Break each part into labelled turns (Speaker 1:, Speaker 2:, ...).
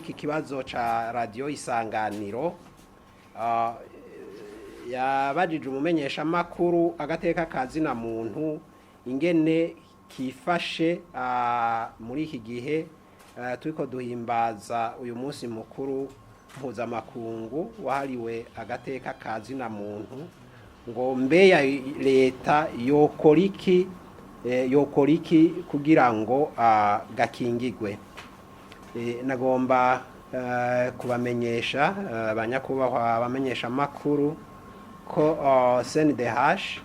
Speaker 1: iki kibazo ca radio Isanganiro yabajije umumenyesha makuru agateka kazina muntu ingene kifashe muri iki gihe turiko duhimbaza uyu munsi mukuru mpuzamakungu wahariwe agateka kazina muntu ngo mbe ya leta yokoriki kugira ngo gakingigwe. Nagomba kubamenyesha abanyakubahwa abamenyesha makuru ko CNDH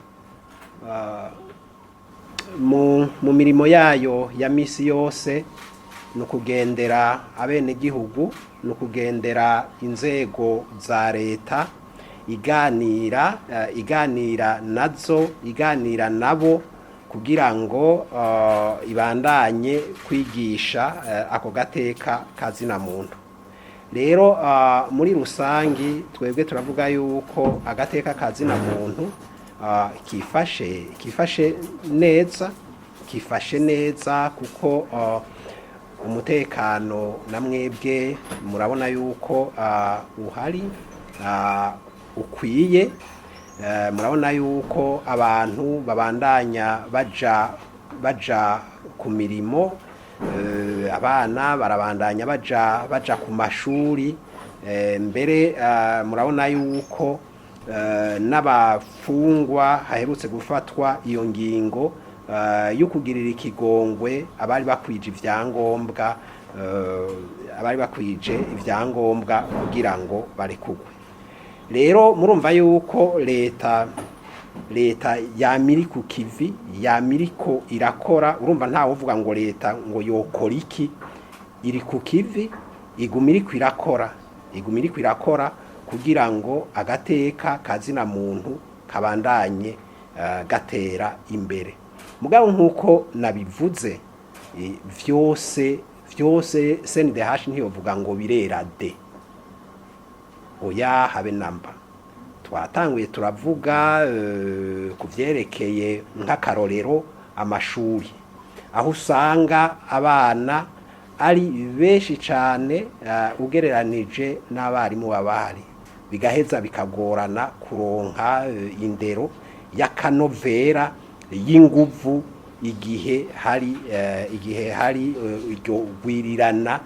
Speaker 1: mu mirimo yayo ya misi yose nukugendera abene gihugu nukugendera inzego za leta iganira nazo iganira nabo kugira ngo ibandanye kwigisha ako gateka kazina muntu. Rero muri rusangi twebwe turavuga yuko agateka kazina muntu kifashe neza kuko umutekano namwebwe murabona yuko uhari ukwiye. Murabona yuko abantu babandanya baja ku mirimo, abana barabandanya baja ku mashuri, mbere murabona yuko n'abafungwa haherutse gufatwa iyo ngingo yo kugirira ikigongwe abari bakwije ivyangombwa kugira ngo barekugwe. Rero murumva yuko leta yamiri ku kivi yamiriko irakora. Urumva ntawe uvuga ngo leta ngo yokora iki, iri ku kivi igumiriko irakora kugira ngo agateka kazina muntu kabandanye gatera imbere. Mugabo nkuko nabivuze vyose CNDH ntiyovuga ngo birera de oya habe namba. Twatanguye turavuga kuvyerekeye nk'akarorero amashuri aho usanga abana ari benshi cyane ugereranije n'abarimu babari, bigaheza bikagorana kuronka indero y'akanovera y'inguvu igihe hari iryo gwirirana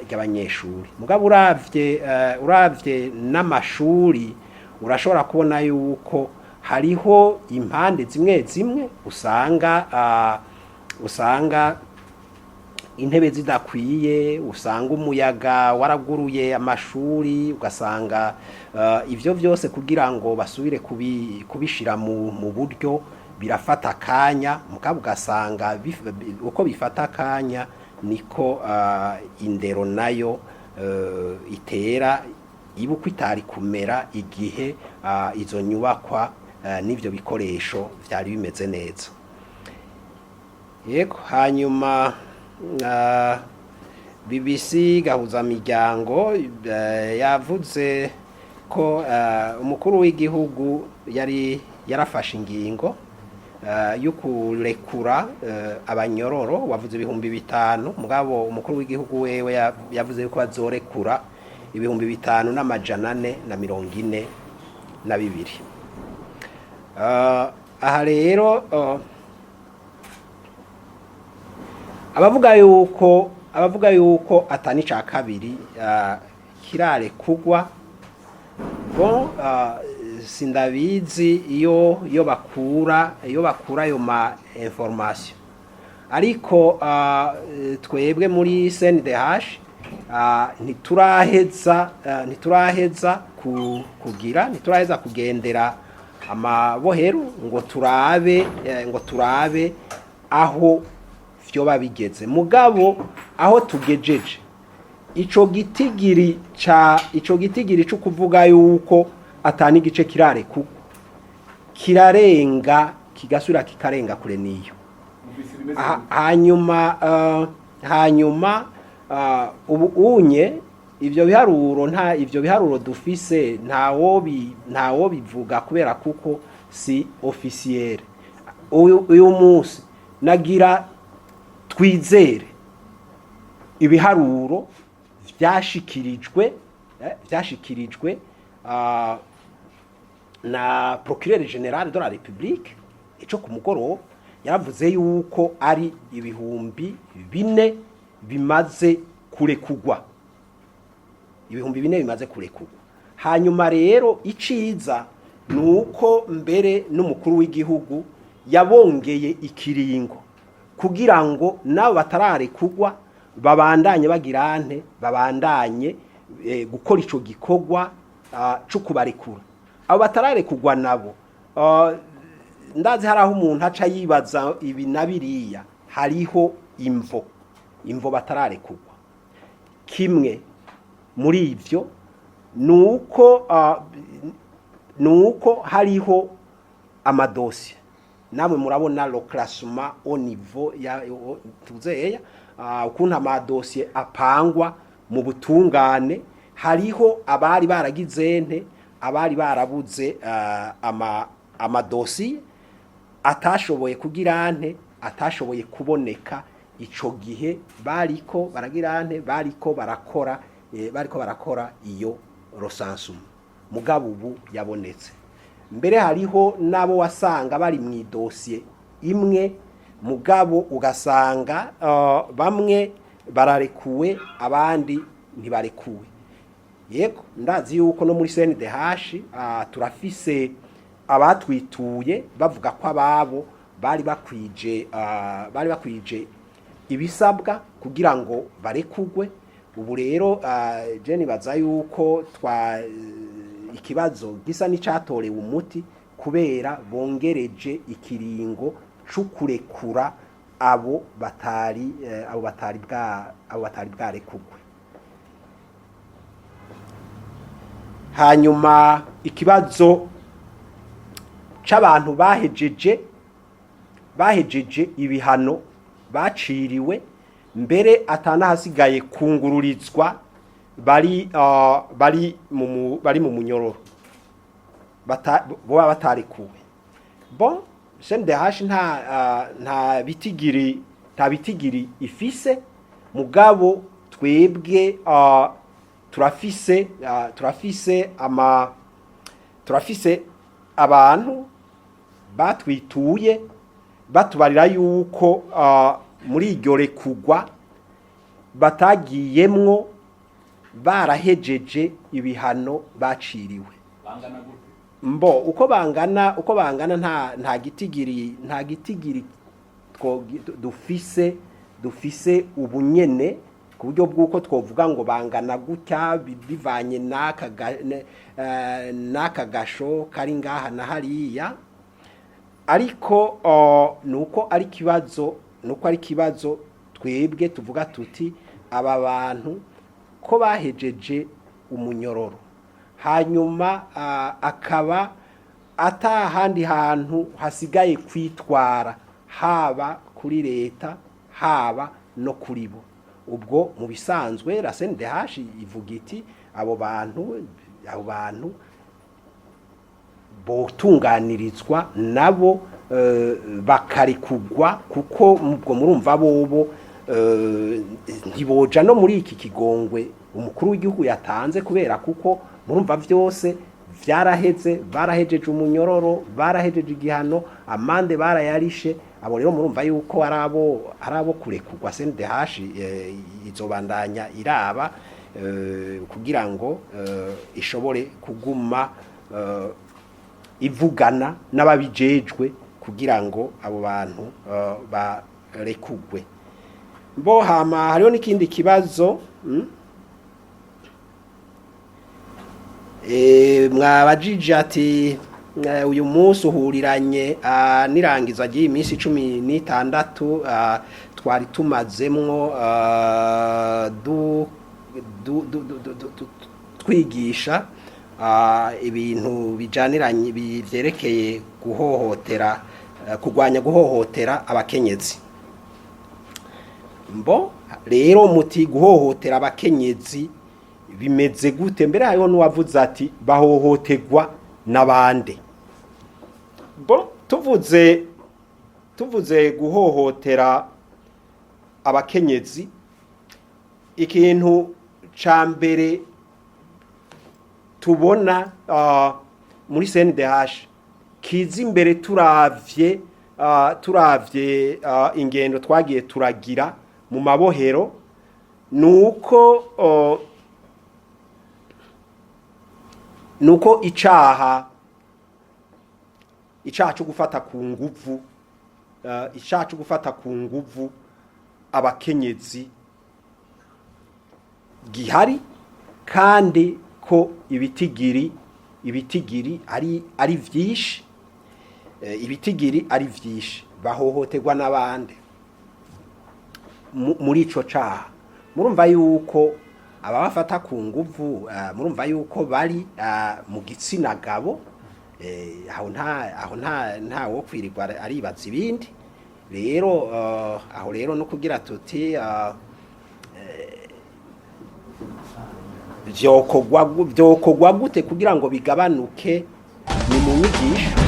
Speaker 1: ry'abanyeshuri. Mugabo uravye n'amashuri urashobora kubona yuko hariho impande zimwe usanga intebe zidakwiye, usanga umuyaga waraguruye amashuri, ugasanga ivyo vyose kugira ngo basubire kubishira mu buryo birafata akanya. Mugabo ugasanga uko bifata akanya niko indero nayo itera ibuko itari kumera igihe izo nyubakwa n'ivyo bikoresho vyari bimeze neza. Yego, hanyuma BBC gahuza miryango yavuze ko umukuru w'igihugu yarafashe ingingo yo kurekura abanyororo, wavuze 5,000. Mugabo umukuru w'igihugu wewe yavuze ko bazorekura 5,442. Aha rero abavuga yuko atani ca kabiri kirare kugwa bon sindabizi iyo bakura ayo ma information, ariko twebwe muri CNDH ntituraheza kugendera amabohero ngo turabe aho vyo babigeze. Mugabo aho tugejeje ico gitigiri cyo kuvuga yuko atani gice kirare kuko kirarenga kigasura kikarenga kure niyo. Hanyuma ubu unye ivyo biharuro dufise ntawo bivuga kubera kuko si officiel. Uyu munsi nagira twizere ibiharuro vyashikirijwe na procureur general de la République ico ku mugoroba yaravuze yuko ari ibihumbi 4 bimaze kurekugwa, ibihumbi 4 bimaze kurekugwa. Hanyuma rero iciza nuko mbere n'umukuru w'igihugu yabongeye ikiringo kugira ngo nabo batararekugwa babandanye bagirante, babandanye gukora ico gikorwa cyo kubarekura. Abo batararekugwa nabo ndazi hari aho umuntu aca yibaza ibi nabiriya, hariho imvo batararekugwa. Kimwe muri ivyo nuko hariho amadosiye, namwe murabona le classement au niveau ya tuzeya ukuntu amadosiye apangwa mu butungane. Hariho abari baragizente, abari barabuze amadosiye atashoboye kugirante, atashoboye kuboneka ico gihe bariko baragirante, bariko barakora iyo rosansum. Mugabo ubu yabonetse. Mbere hariho nabo wasanga bari mu idosiye imwe, mugabo ugasanga bamwe bararekuwe abandi ntibarekuwe. Yego ndazi yuko no muri CNDH turafise abatwituye bavuga ko ababo bari bakwije ibisabwa kugira ngo barekugwe. Ubu rero je nibaza yuko ikibazo gisa n'icatorewe umuti kubera bongereje ikiringo c'ukurekura abo batari bwarekugwe. Hanyuma ikibazo c'abantu bahejeje ibihano baciriwe mbere atanahasigaye kungururizwa bari mu munyororo boba batarekuwe. Bon CNDH nta bitigiri ifise, mugabo twebwe turafise abantu batwituye batubarira yuko muri iryo rekugwa batagiyemwo barahejeje ibihano baciriwe. Mbo uko bangana nta gitigiri dufise ubunyene ku buryo bw'uko twovuga ngo bangana gutya bivanye n'aka gasho kari ngaha na hariya. Ariko nuko ari kibazo twebwe tuvuga tuti aba bantu ko bahejeje umunyororo hanyuma akaba atahandi hantu hasigaye kwitwara, haba kuri leta haba no kuri bo. Ubwo mu bisanzwe la CNDH ivuga iti abo bantu botunganirizwa nabo bakarikugwa, kuko ubwo murumva bobo ntiboja no muri iki kigongwe umukuru w'igihugu yatanze, kubera kuko murumva vyose barahejeje umunyororo, barahejeje igihano, amande barayarishe. Abo rero murumva yuko arabo kurekugwa CNDH izobandanya iraba kugira ngo ishobore kuguma ivugana n'ababijejwe kugira ngo abo bantu barekugwe. Bo hama hariho n'ikindi kibazo mwabajije ati uyu munsi uhuriranye n'irangiza ry'iyi minsi 16 twari tumazemwo twigisha ibintu bijaniranye byerekeye kurwanya guhohotera abakenyezi. Mbo rero muti guhohotera abakenyezi bimeze gute? Mbere hariho n'uwavuze ati bahohoterwa n'abande. Bo tuvuze guhohotera abakenyezi, ikintu ca mbere tubona muri CNDH kiza imbere turavye ingendo twagiye turagira mu mabohero nuko icaha cyo gufata ku nguvu icyaha cyo gufata ku nguvu abakenyezi gihari kandi ko ibitigiri ari vyinshi ibitigiri ari vyinshi bahohoterwa n'abandi muri ico caha murumva yuko ababafata ku nguvu murumva yuko bari mu gitsina gabo aho nta wo kwirirwa aribaza ibindi rero aho rero no kugira tuti vyokogwa gute kugira ngo bigabanuke ni mu nyigisho